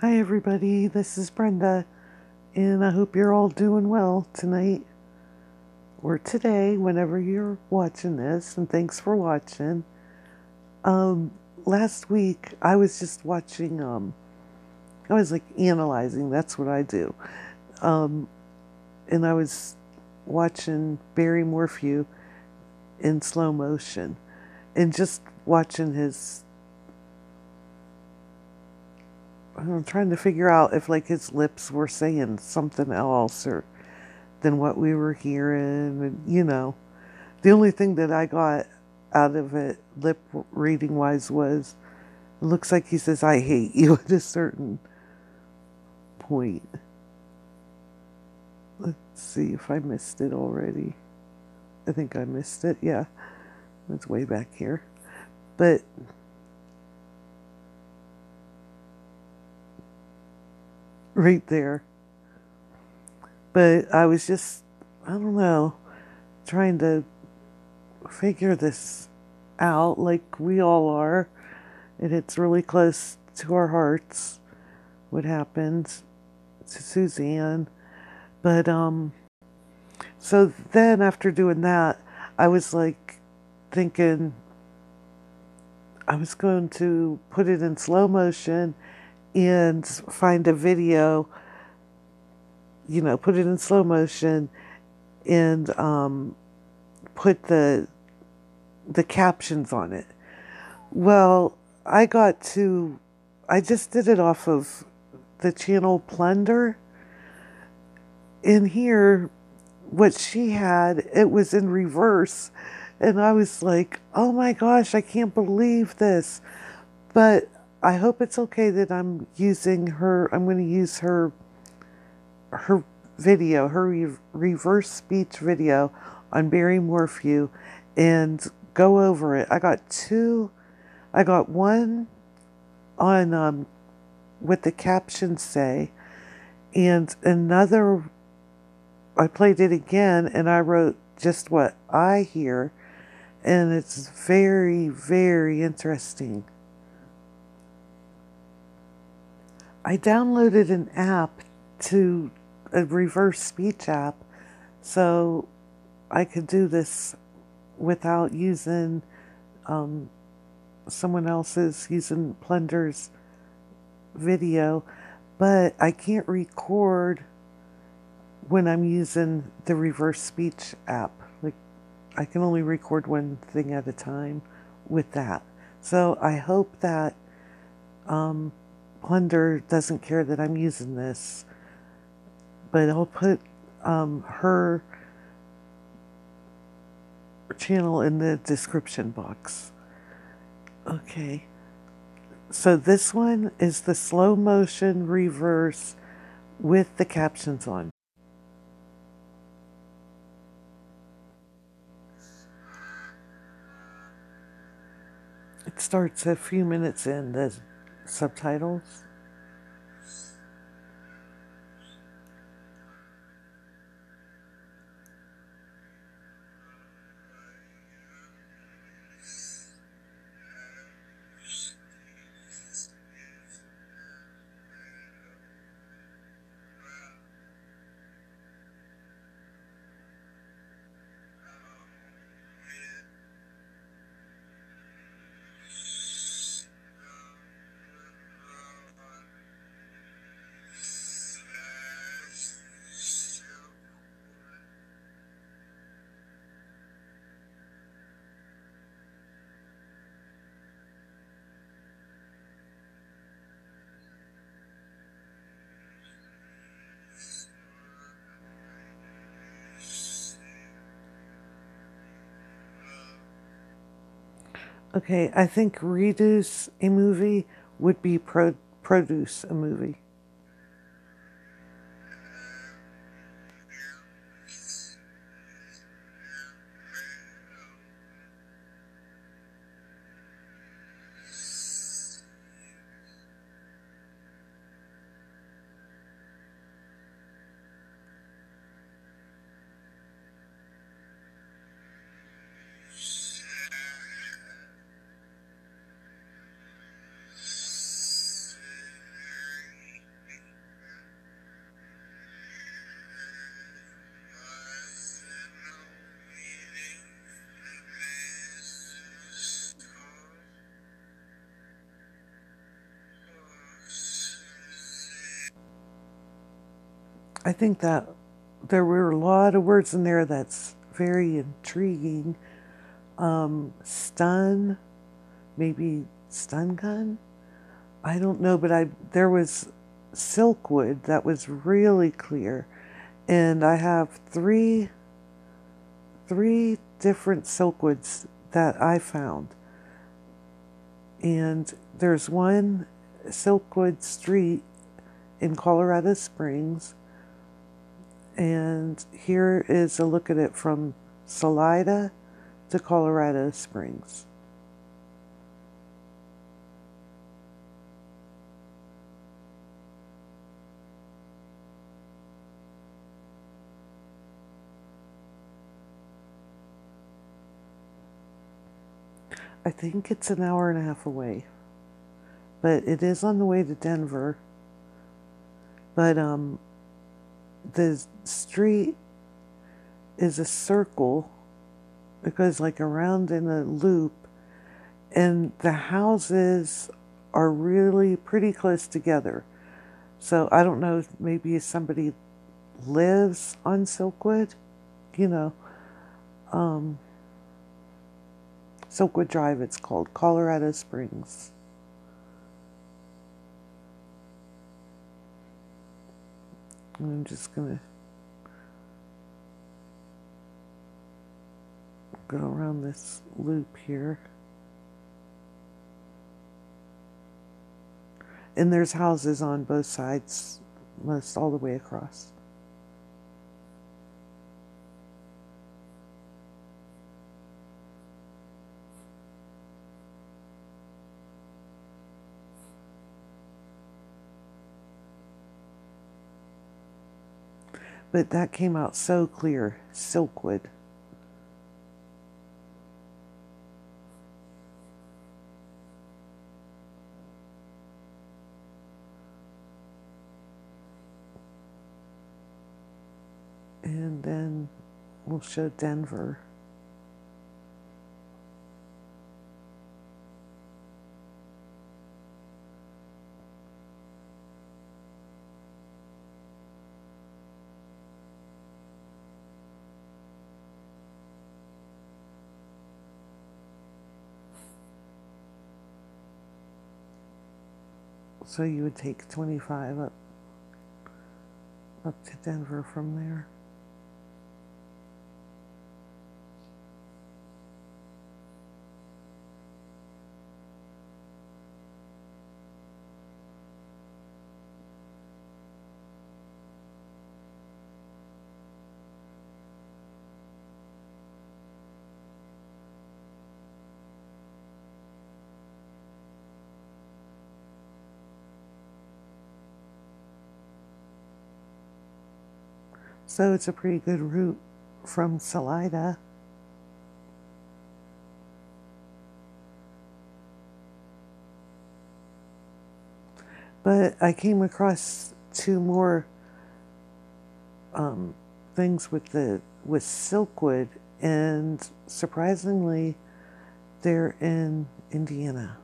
Hi everybody, this is Brenda, and I hope you're all doing well tonight, or today, whenever you're watching this, and thanks for watching. Last week, I was just watching, I was like analyzing, that's what I do, and I was watching Barry Morphew in slow motion, and just watching his, I'm trying to figure out if like his lips were saying something else or than what we were hearing. And, the only thing that I got out of it, lip reading wise, was it looks like he says, I hate you at a certain point. Let's see if I missed it already. I think I missed it. Yeah, it's way back here. But right there. But I was just, I don't know, trying to figure this out like we all are. And it's really close to our hearts what happened to Suzanne. But so then after doing that, I was like thinking I was going to put it in slow motion and find a video, put it in slow motion and put the captions on it. Well, I just did it off of the channel PLUNDER. In here, what she had, it was in reverse. And I was like, oh my gosh, I can't believe this. But I hope it's okay that I'm using her, I'm going to use her video, her reverse speech video on Barry Morphew and go over it. I got one on what the captions say, and another, I played it again and I wrote just what I hear, and it's very, very interesting. I downloaded an app a reverse speech app, so I could do this without using someone else's, using PLUNDER's video, but I can't record when I'm using the reverse speech app. Like, I can only record one thing at a time with that. So I hope that PLUNDER doesn't care that I'm using this, but I'll put her channel in the description box. Okay, so this one is the slow motion reverse with the captions on. It starts a few minutes in the subtitles. Okay, I think reduce a movie would be produce a movie. I think that there were a lot of words in there that's very intriguing. Stun, maybe stun gun. I don't know, but there was Silkwood that was really clear, and I have three different Silkwoods that I found, and there's one Silkwood Street in Colorado Springs, and here is a look at it from Salida to Colorado Springs. I think it's an hour and a half away, but it is on the way to Denver. But the street is a circle. It goes like around in a loop, and the houses are really pretty close together. So I don't know if maybe somebody lives on Silkwood, you know. Silkwood Drive, it's called, Colorado Springs. I'm just gonna go around this loop here. And there's houses on both sides, most all the way across. But that came out so clear, Silkwood. And then we'll show Denver. So you would take 25 up to Denver from there. So it's a pretty good route from Salida. But I came across two more things with Silkwood, and surprisingly, they're in Indiana,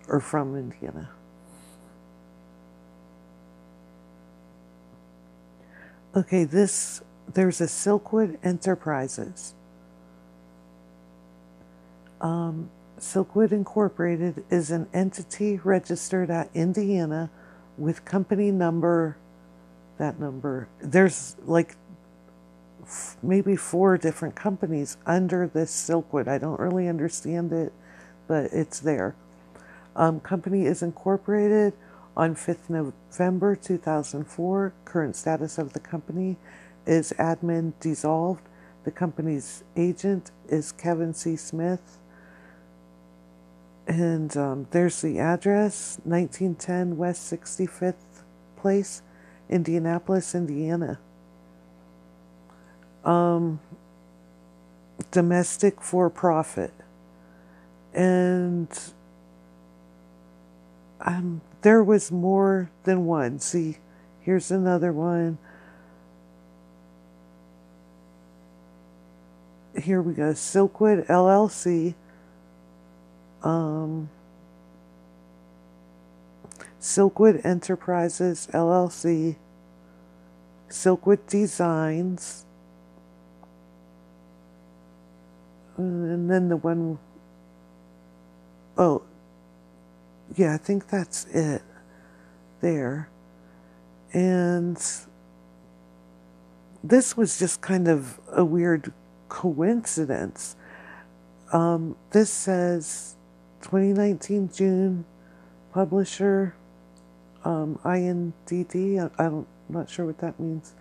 or from Indiana. Okay, there's a Silkwood Enterprises. Silkwood Incorporated is an entity registered at Indiana with company number, that number. There's like maybe 4 different companies under this Silkwood. I don't really understand it, but it's there. Company is incorporated on 5th November 2004. Current status of the company is admin dissolved. The company's agent is Kevin C. Smith. And there's the address, 1910 West 65th Place, Indianapolis, Indiana. Domestic for-profit. And there was more than one. See, here's another one. Here we go. Silkwood LLC. Silkwood Enterprises LLC. Silkwood Designs. And then the one, oh, yeah, I think that's it there. And this was just kind of a weird coincidence. This says 2019 June, publisher, INDD. I'm not sure what that means.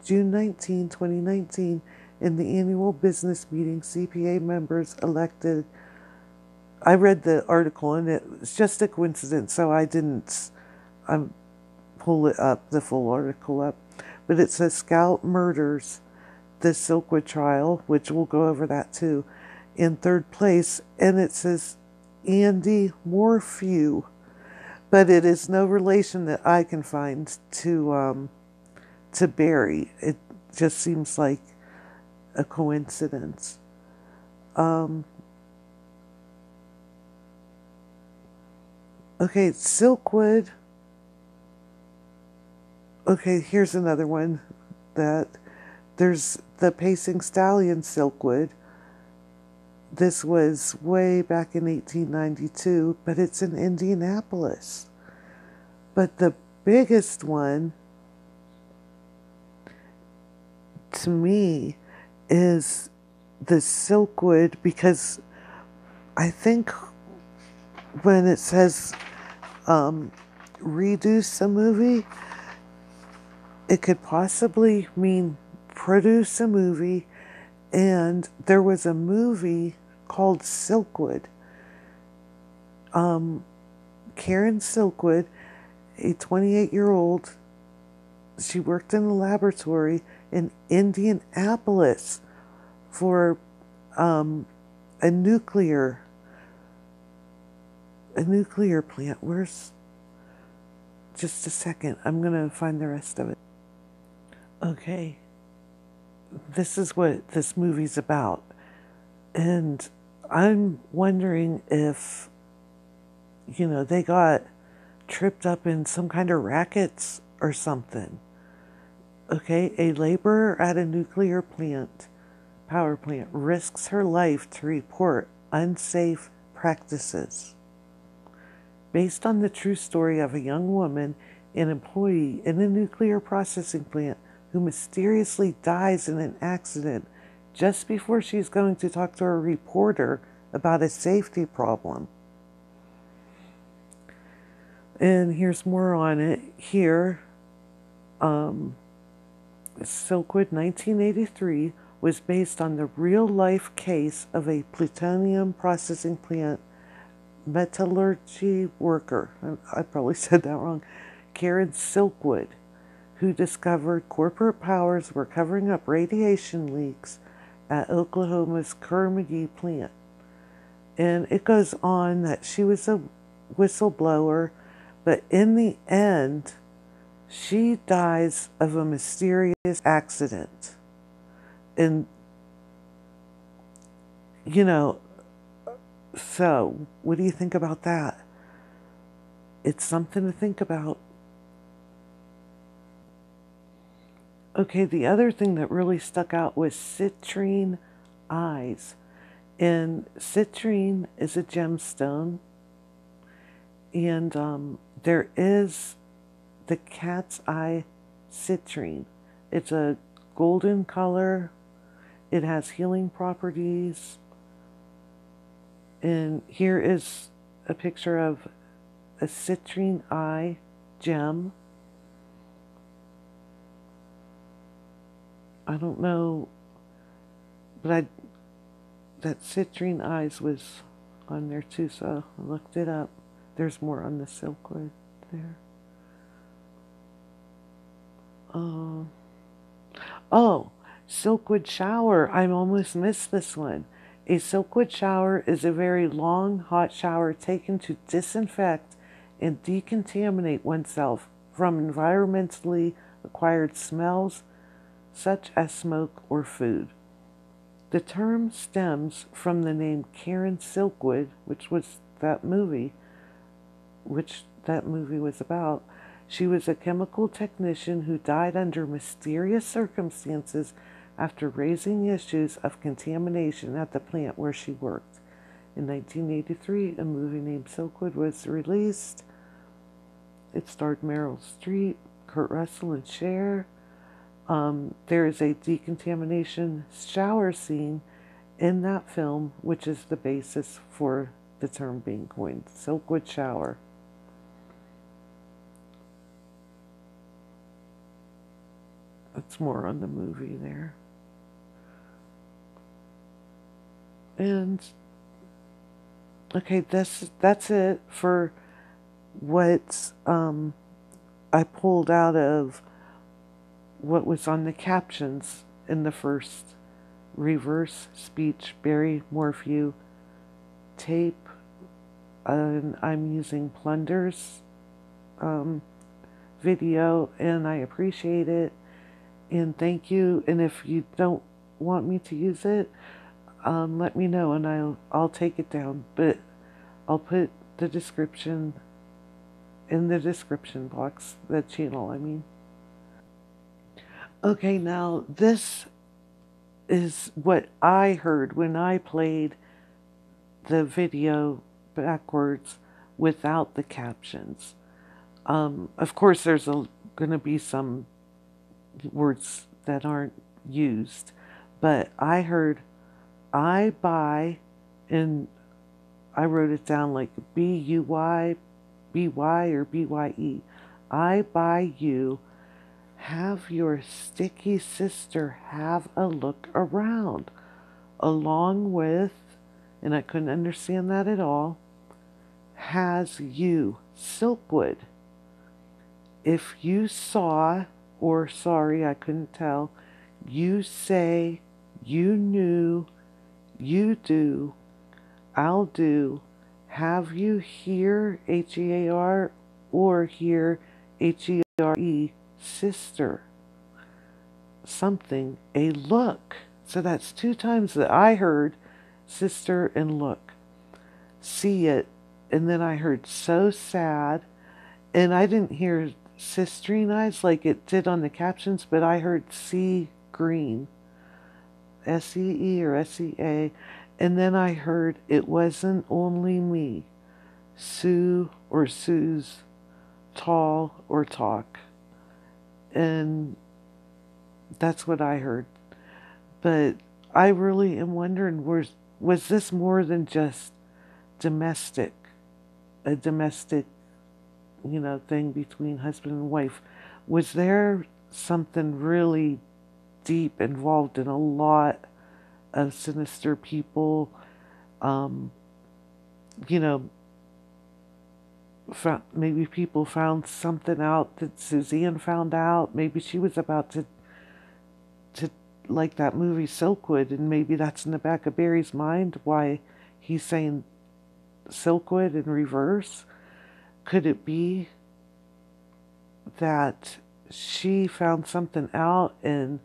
June 19, 2019, in the annual business meeting, CPA members elected. I read the article and it's just a coincidence, so I didn't pull it up, the full article up. But it says Scout murders the Silkwood trial, which we'll go over that too, in third place. And it says Andy Morphew, but it is no relation that I can find to Barry. It just seems like a coincidence. Okay, Silkwood. Okay, here's another one that there's the Pacing Stallion Silkwood. This was way back in 1892, but it's in Indianapolis. But the biggest one to me is the Silkwood, because I think when it says reduce a movie, it could possibly mean produce a movie. And there was a movie called Silkwood. Karen Silkwood, a 28-year-old, she worked in a laboratory in Indianapolis for a nuclear plant. Where's, just a second, I'm gonna find the rest of it. Okay, this is what this movie's about, and I'm wondering if, you know, they got tripped up in some kind of rackets or something. Okay, a laborer at a nuclear power plant, risks her life to report unsafe practices. Based on the true story of a young woman, an employee in a nuclear processing plant who mysteriously dies in an accident just before she's going to talk to a reporter about a safety problem. And here's more on it here. Silkwood 1983 was based on the real-life case of a plutonium processing plant metallurgy worker, I probably said that wrong, Karen Silkwood, who discovered corporate powers were covering up radiation leaks at Oklahoma's Kerr-McGee plant. And it goes on that she was a whistleblower, but in the end, she dies of a mysterious accident. And, you know, so what do you think about that? It's something to think about. Okay, the other thing that really stuck out was citrine eyes. And citrine is a gemstone. And there is the cat's eye citrine. It's a golden color. It has healing properties. And here is a picture of a citrine eye gem. I don't know, but that citrine eyes was on there too, so I looked it up. There's more on the Silkwood there. Oh, Silkwood shower. I almost missed this one. A Silkwood shower is a very long, hot shower taken to disinfect and decontaminate oneself from environmentally acquired smells, such as smoke or food. The term stems from the name Karen Silkwood, which was that movie was about. She was a chemical technician who died under mysterious circumstances after raising issues of contamination at the plant where she worked. In 1983, a movie named Silkwood was released. It starred Meryl Streep, Kurt Russell, and Cher. There is a decontamination shower scene in that film, which is the basis for the term being coined, Silkwood shower. That's more on the movie there. And okay, that's it for what I pulled out of what was on the captions in the first reverse speech Barry Morphew tape. And I'm using Plunder's video, and I appreciate it. And thank you. And if you don't want me to use it, let me know, and I'll take it down. But I'll put the description in the description box, the channel, I mean. Okay, now this is what I heard when I played the video backwards without the captions. Of course, there's going to be some words that aren't used, but I heard I buy, and I wrote it down like B-U-Y, B-Y, or B-Y-E. I buy you, have your sticky sister have a look around, along with, and I couldn't understand that at all, has you, Silkwood. If you saw, or sorry, I couldn't tell, you say, you knew, you do, I'll do, have you hear, H-E-A-R, or hear, H-E-R-E, sister, something, a look. So that's 2 times that I heard sister and look. See it, and then I heard so sad, and I didn't hear sisterine eyes like it did on the captions, but I heard sea green, S-E-E or S-E-A, and then I heard it wasn't only me, Sue or Sue's, tall or talk, and that's what I heard. But I really am wondering, was this more than just domestic, a domestic, thing between husband and wife? Was there something really deep involved in a lot of sinister people? Maybe people found something out that Suzanne found out. Maybe she was about to like that movie Silkwood, and maybe that's in the back of Barry's mind why he's saying Silkwood in reverse. Could it be that she found something out and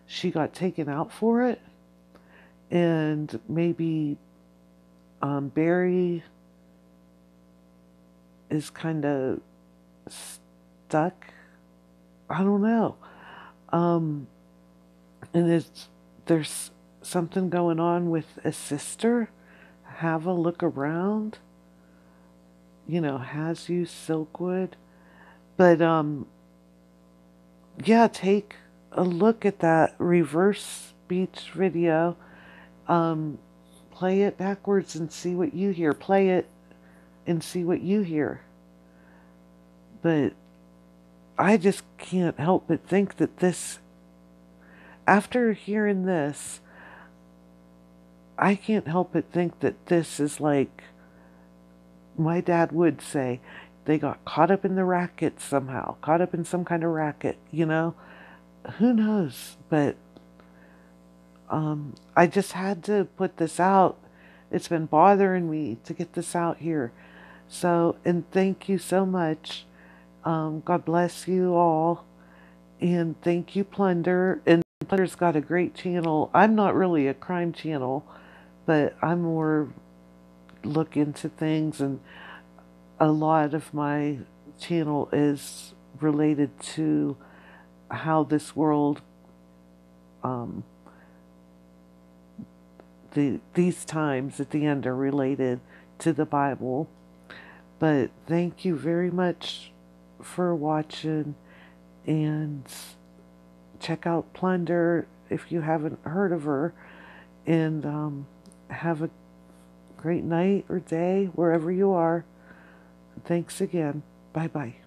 she got taken out for it? And maybe Barry is kind of stuck? I don't know. And there's something going on with a sister? Have a look around? Has you Silkwood? But, yeah, take a look at that reverse speech video. Play it backwards and see what you hear. Play it and see what you hear. But I just can't help but think that this, after hearing this, I can't help but think that this is like, my dad would say, they got caught up in the racket somehow, caught up in some kind of racket, Who knows? But I just had to put this out. It's been bothering me to get this out here. So, and thank you so much. God bless you all. And thank you, Plunder. And Plunder's got a great channel. I'm not really a crime channel, but I'm more look into things, and a lot of my channel is related to how this world, these times at the end are related to the Bible. But thank you very much for watching, and check out Plunder if you haven't heard of her, and have a great night or day wherever you are. Thanks again. Bye-bye.